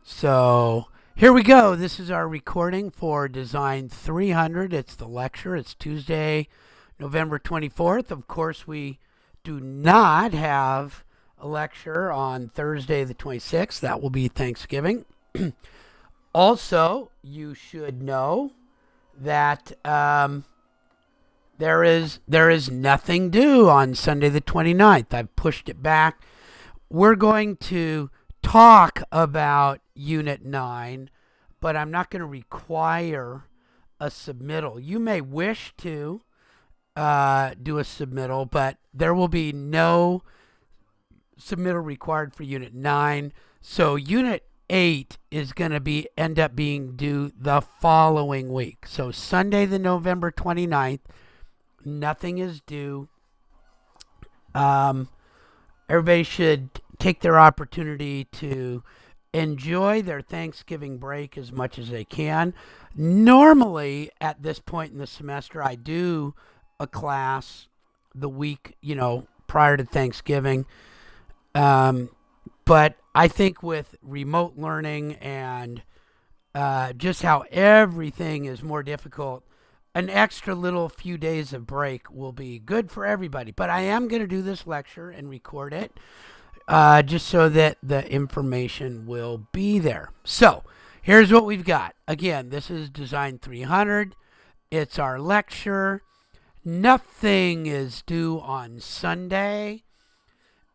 So here we go. This is our recording for Design 300. It's the lecture. It's Tuesday, November 24th. Of course, we do not have a lecture on Thursday, the 26th. That will be Thanksgiving. Also, you should know that there is nothing due on Sunday, the 29th. I've pushed it back. We're going to talk about Unit 9, but I'm not going to require a submittal. You may wish to do a submittal, but there will be no submittal required for Unit 9. So Unit 8 is going to end up being due the following week. So Sunday, the November 29th, nothing is due. Everybody should take their opportunity to enjoy their Thanksgiving break as much as they can. Normally, at this point in the semester, I do a class the week, prior to Thanksgiving. But I think with remote learning and just how everything is more difficult, an extra little few days of break will be good for everybody. But I am going to do this lecture and record it just so that the information will be there. So here's what we've got. Again, this is Design 300. It's our lecture. Nothing is due on Sunday.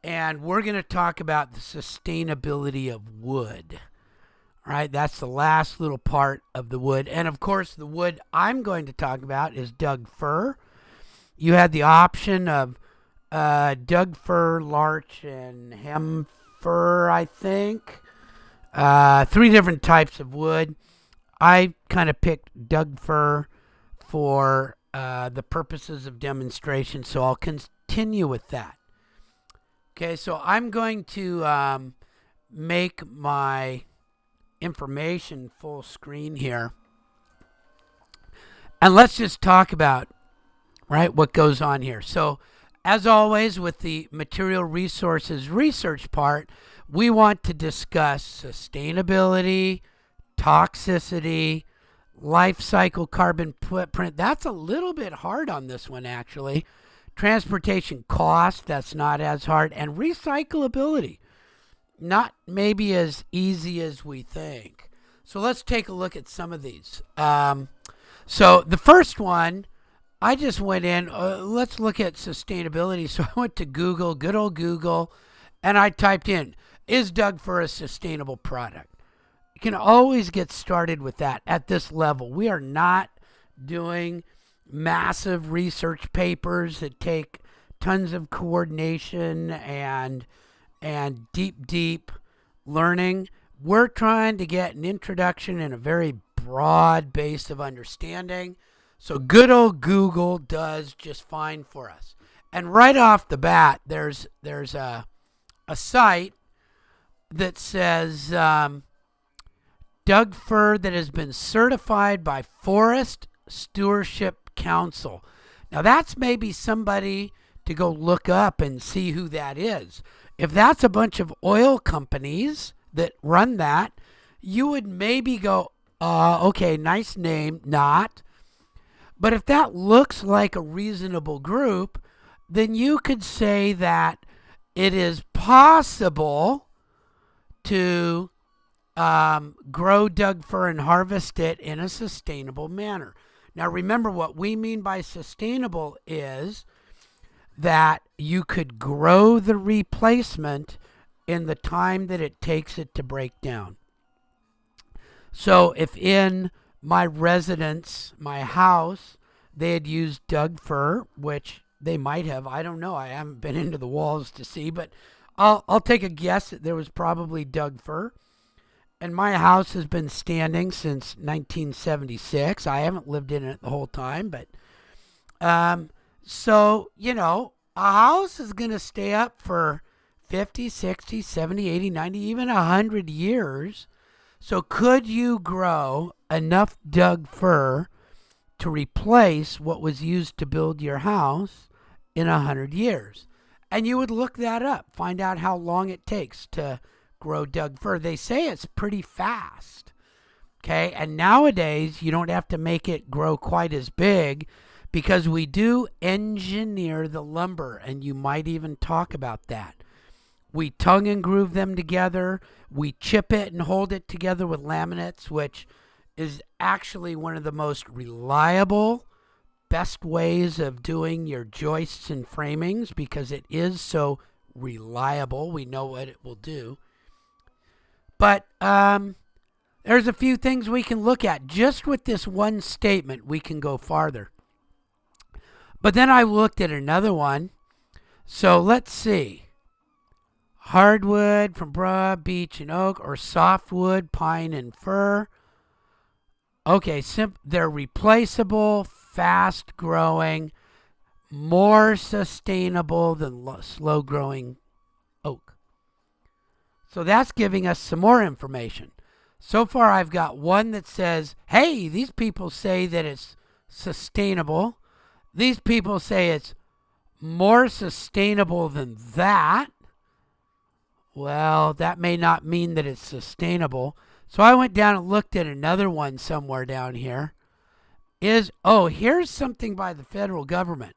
And we're going to talk about the sustainability of wood. All right, that's the last little part of the wood. And of course, the wood I'm going to talk about is Doug fir. You had the option of Doug fir, larch, and hem fir, I think. 3 different types of wood. I kind of picked Doug fir for the purposes of demonstration, so I'll continue with that. Okay, so I'm going to make my information full screen here. And let's just talk about, what goes on here. So, as always, with the material resources research part, we want to discuss sustainability, toxicity, life cycle carbon footprint. That's a little bit hard on this one, actually. Transportation cost, that's not as hard. And recyclability, not maybe as easy as we think. So let's take a look at some of these. So the first one, I just went in, let's look at sustainability. So I went to Google, good old Google, and I typed in, is Doug fir a sustainable product? You can always get started with that at this level. We are not doing massive research papers that take tons of coordination and deep learning. We're trying to get an introduction and a very broad base of understanding. So good old Google does just fine for us. And right off the bat, there's a site that says Doug fir that has been certified by Forest Stewardship Council. Now that's maybe somebody to go look up and see who that is. If that's a bunch of oil companies that run that, you would maybe go, okay, nice name, not. But if that looks like a reasonable group, then you could say that it is possible to grow Doug fir and harvest it in a sustainable manner. Now remember, what we mean by sustainable is that you could grow the replacement in the time that it takes it to break down. So if in my residence, my house, they had used Doug fir, which they might have, I don't know, I haven't been into the walls to see, but I'll take a guess that there was probably Doug fir. And my house has been standing since 1976. I haven't lived in it the whole time, but so, a house is going to stay up for 50, 60, 70, 80, 90, even 100 years. So could you grow enough Doug fir to replace what was used to build your house in 100 years? And you would look that up, find out how long it takes to grow Doug fir. They say it's pretty fast. Okay, and nowadays you don't have to make it grow quite as big because we do engineer the lumber, and you might even talk about that. We tongue and groove them together. We chip it and hold it together with laminates, which is actually one of the most reliable, best ways of doing your joists and framings because it is so reliable. We know what it will do. But there's a few things we can look at. Just with this one statement, we can go farther. But then I looked at another one. So let's see. Hardwood from broad, beech, and oak, or softwood, pine, and fir. Okay, they're replaceable, fast-growing, more sustainable than slow-growing oak. So that's giving us some more information. So far, I've got one that says, hey, these people say that it's sustainable. These people say it's more sustainable than that. Well, that may not mean that it's sustainable. So I went down and looked at another one somewhere down here. Here's something by the federal government.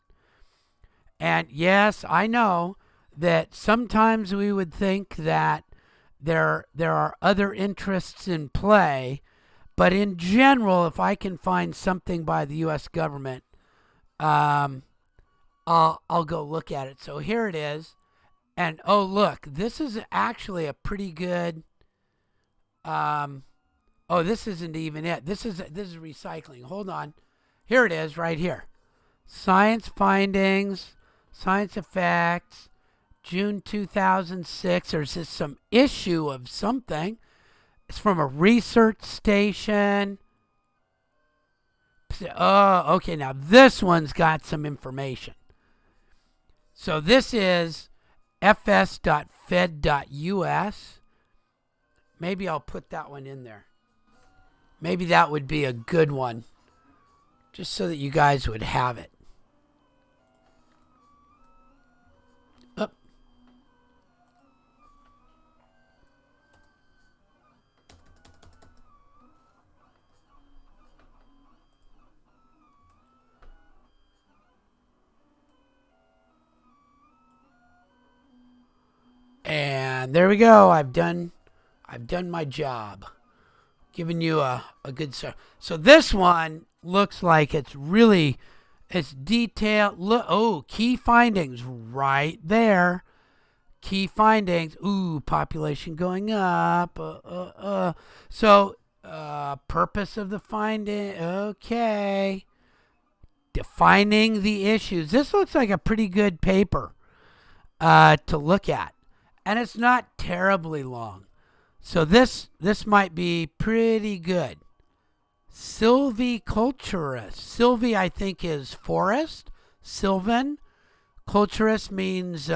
And yes, I know that sometimes we would think that there are other interests in play, but in general, if I can find something by the U.S. government, I'll go look at it. So here it is. And oh, look, this is actually a pretty good. This isn't even it. This is recycling. Hold on. Here it is, right here. Science findings, science effects, June 2006. There's just some issue of something. It's from a research station. Oh, okay. Now this one's got some information. So this is fs.fed.us. Maybe I'll put that one in there. Maybe that would be a good one, just so that you guys would have it. Up. And there we go. I've done my job. Giving you a good start. So this one looks like it's detailed. Key findings right there. Key findings. Population going up. So purpose of the finding. Okay. Defining the issues. This looks like a pretty good paper to look at. And it's not terribly long. So this might be pretty good. Silviculturist. Silvi, I think, is forest. Sylvan. Culturist means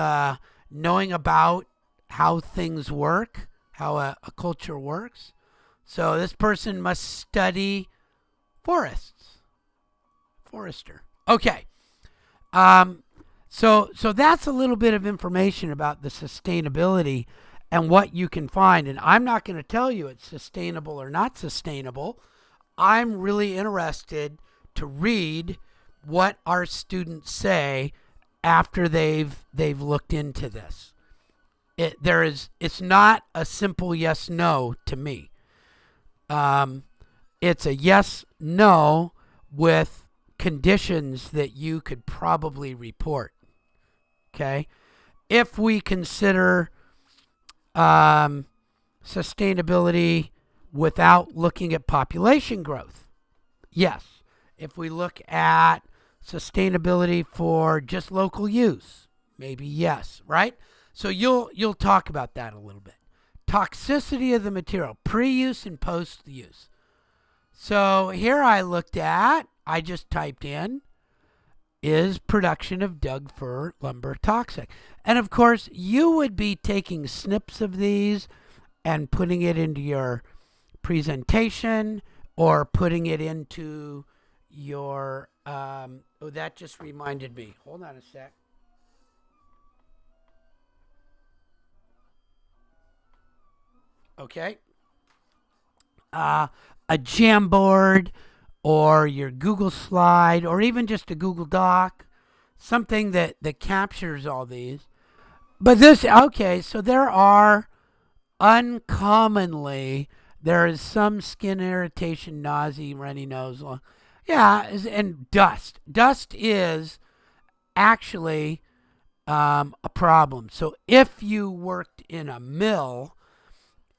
knowing about how things work, how a culture works. So this person must study forests. Forester. Okay. So that's a little bit of information about the sustainability and what you can find. And I'm not going to tell you it's sustainable or not sustainable. I'm really interested to read what our students say after they've looked into this. It's not a simple yes no to me. It's a yes no with conditions that you could probably report. Okay? If we consider sustainability without looking at population growth, yes. If we look at sustainability for just local use, maybe yes, right? So you'll talk about that a little bit. Toxicity of the material, pre-use and post-use. So here I just typed in, is production of Doug fir lumber toxic? And of course, you would be taking snips of these and putting it into your presentation or putting it into your, that just reminded me. Hold on a sec. Okay. A Jamboard or your Google Slide or even just a Google Doc, something that captures all these. But this, okay, so there are uncommonly, there is some skin irritation, nausea, runny nose. Yeah, and dust. Dust is actually a problem. So if you worked in a mill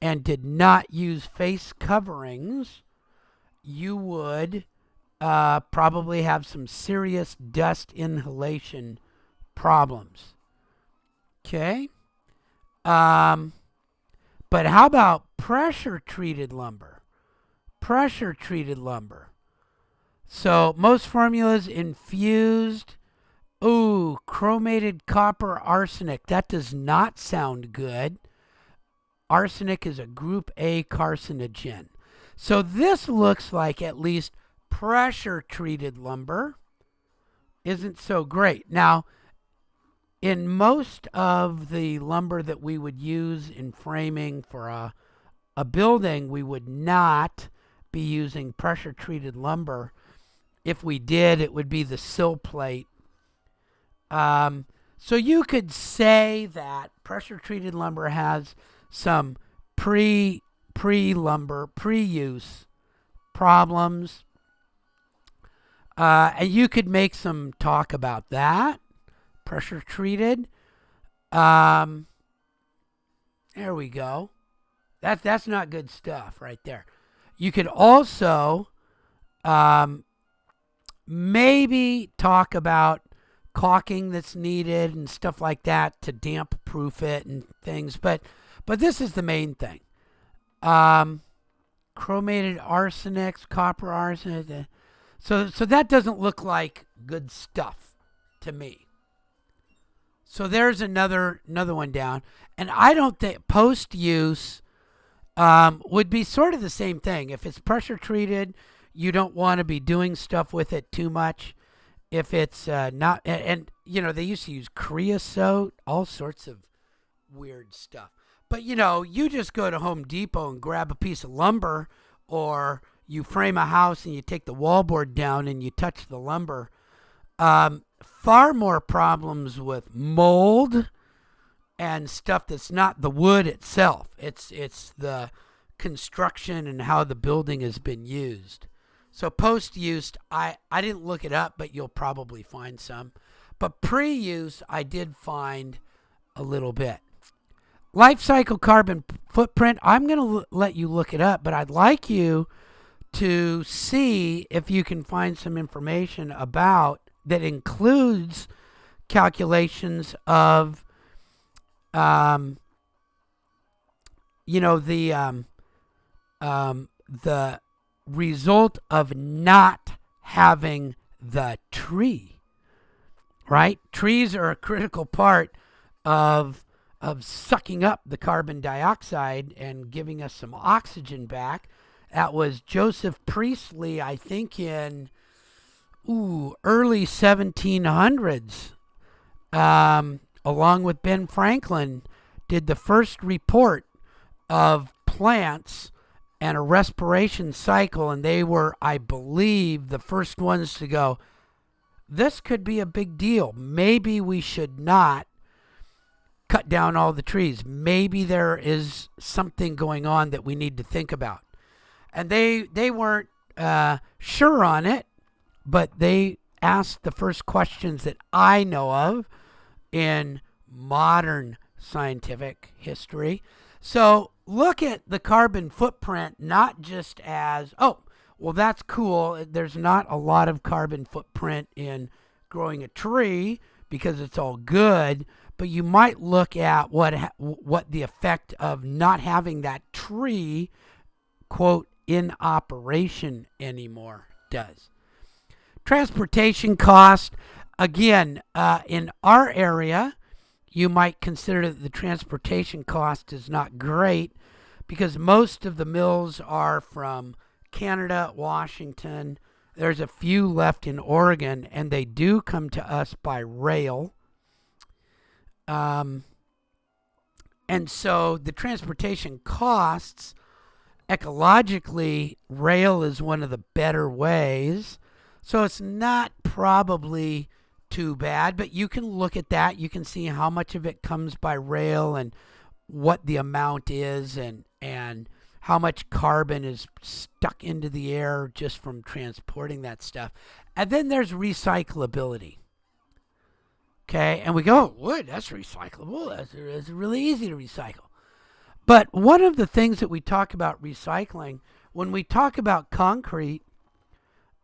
and did not use face coverings, you would probably have some serious dust inhalation problems. Okay. Um, but how about pressure treated lumber? Pressure treated lumber. So most formulas infused. Ooh, chromated copper arsenic. That does not sound good. Arsenic is a group A carcinogen. So this looks like at least pressure treated lumber isn't so great. Now, in most of the lumber that we would use in framing for a building, we would not be using pressure treated lumber. If we did, it would be the sill plate. So you could say that pressure treated lumber has some pre-lumber, pre-use problems. And you could make some talk about that. Pressure treated. There we go. That's not good stuff right there. You could also maybe talk about caulking that's needed and stuff like that to damp proof it and things. But this is the main thing. Chromated arsenics, copper arsenic. So that doesn't look like good stuff to me. So there's another one down. And I don't think post-use would be sort of the same thing. If it's pressure treated, you don't want to be doing stuff with it too much. If it's not, and you know, they used to use creosote, all sorts of weird stuff. But you know, you just go to Home Depot and grab a piece of lumber, or you frame a house and you take the wallboard down and you touch the lumber. Far more problems with mold and stuff that's not the wood itself. It's the construction and how the building has been used. So post-use, I didn't look it up, but you'll probably find some. But pre-use, I did find a little bit. Life cycle carbon footprint, I'm going to let you look it up, but I'd like you to see if you can find some information about that includes calculations of, the result of not having the tree, right? Trees are a critical part of sucking up the carbon dioxide and giving us some oxygen back. That was Joseph Priestley, I think, in early 1700s, along with Ben Franklin, did the first report of plants and a respiration cycle, and they were, I believe, the first ones to go, this could be a big deal. Maybe we should not cut down all the trees. Maybe there is something going on that we need to think about. And they weren't sure on it, but they asked the first questions that I know of in modern scientific history. So look at the carbon footprint not just as, oh, well, that's cool. There's not a lot of carbon footprint in growing a tree because it's all good, but you might look at what the effect of not having that tree, quote, in operation anymore does. Transportation cost, again, in our area, you might consider that the transportation cost is not great because most of the mills are from Canada, Washington. There's a few left in Oregon, and they do come to us by rail. And so the transportation costs, ecologically, rail is one of the better ways. So it's not probably too bad, but you can look at that. You can see how much of it comes by rail and what the amount is, and how much carbon is stuck into the air just from transporting that stuff. And then there's recyclability. Okay, and we go, wood, that's recyclable. That's really easy to recycle. But one of the things that we talk about recycling, when we talk about concrete,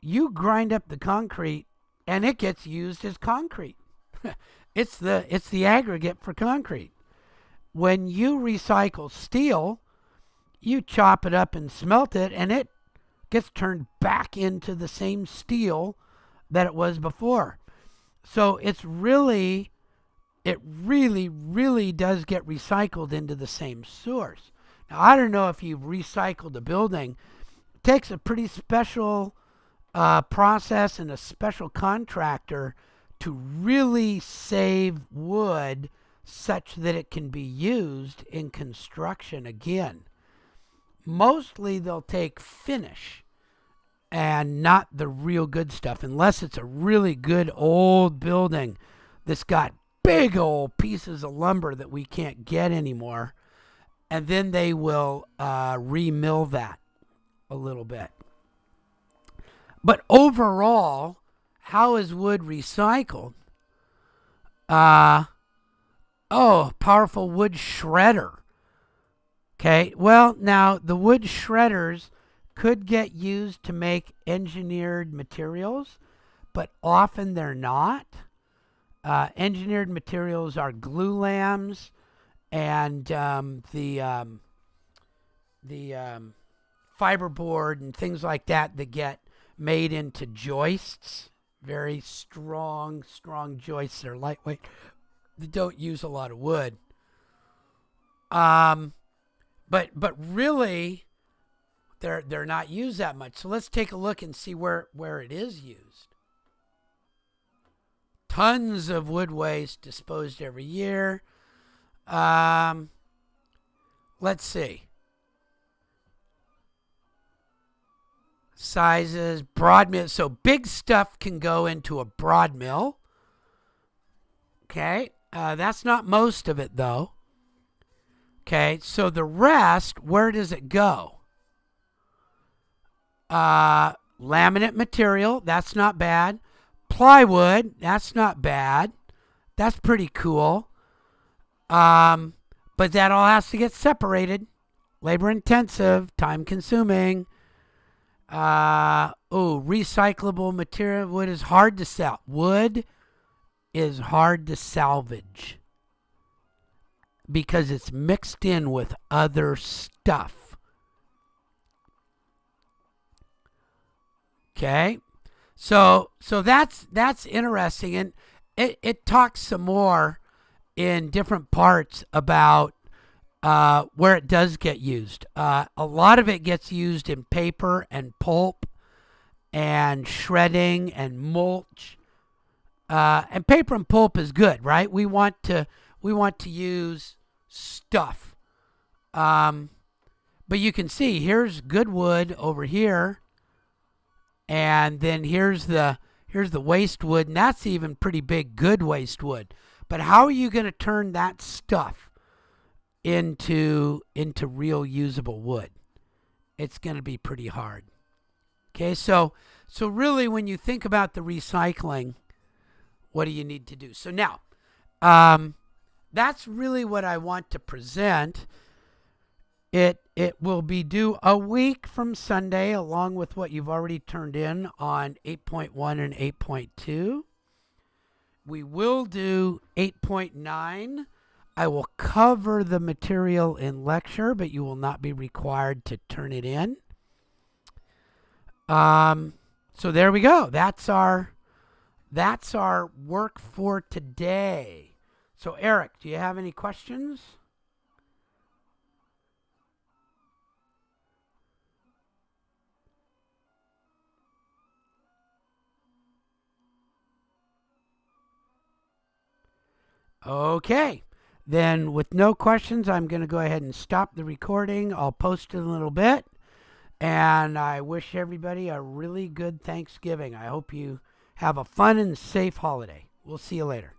you grind up the concrete and it gets used as concrete. it's the aggregate for concrete. When you recycle steel, you chop it up and smelt it, and it gets turned back into the same steel that it was before. So it really, really does get recycled into the same source. Now, I don't know if you've recycled a building. It takes a pretty special process and a special contractor to really save wood such that it can be used in construction again. Mostly they'll take finish and not the real good stuff, unless it's a really good old building that's got big old pieces of lumber that we can't get anymore. And then they will remill that a little bit. But overall, how is wood recycled? Powerful wood shredder. Okay, well, now the wood shredders could get used to make engineered materials, but often they're not. Engineered materials are glue lams and the fiberboard and things like that get made into joists. Very strong joists. They're lightweight. They don't use a lot of wood. But really, they're not used that much. So let's take a look and see where it is used. Tons of wood waste disposed every year. Let's see. Sizes, broad mill. So big stuff can go into a broad mill. Okay, that's not most of it though. Okay, so the rest, where does it go? Laminate material, that's not bad. Plywood, that's not bad. That's pretty cool. But that all has to get separated. Labor intensive, time consuming. Recyclable material. Wood is hard to sell. Wood is hard to salvage because it's mixed in with other stuff. Okay, so that's interesting, and it talks some more in different parts about where it does get used. A lot of it gets used in paper and pulp and shredding and mulch. And paper and pulp is good, right? We want to use stuff. But you can see here's good wood over here. And then here's the waste wood, and that's even pretty big, good waste wood. But how are you going to turn that stuff into real usable wood? It's going to be pretty hard. Okay, so really when you think about the recycling, what do you need to do? So now, that's really what I want to present. It will be due a week from Sunday, along with what you've already turned in on 8.1 and 8.2. We will do 8.9. I will cover the material in lecture, but you will not be required to turn it in. So there we go. That's our work for today. So Eric, do you have any questions? Okay, Then, with no questions, I'm going to go ahead and stop the recording. I'll post it in a little bit. And I wish everybody a really good Thanksgiving. I hope you have a fun and safe holiday. We'll see you later.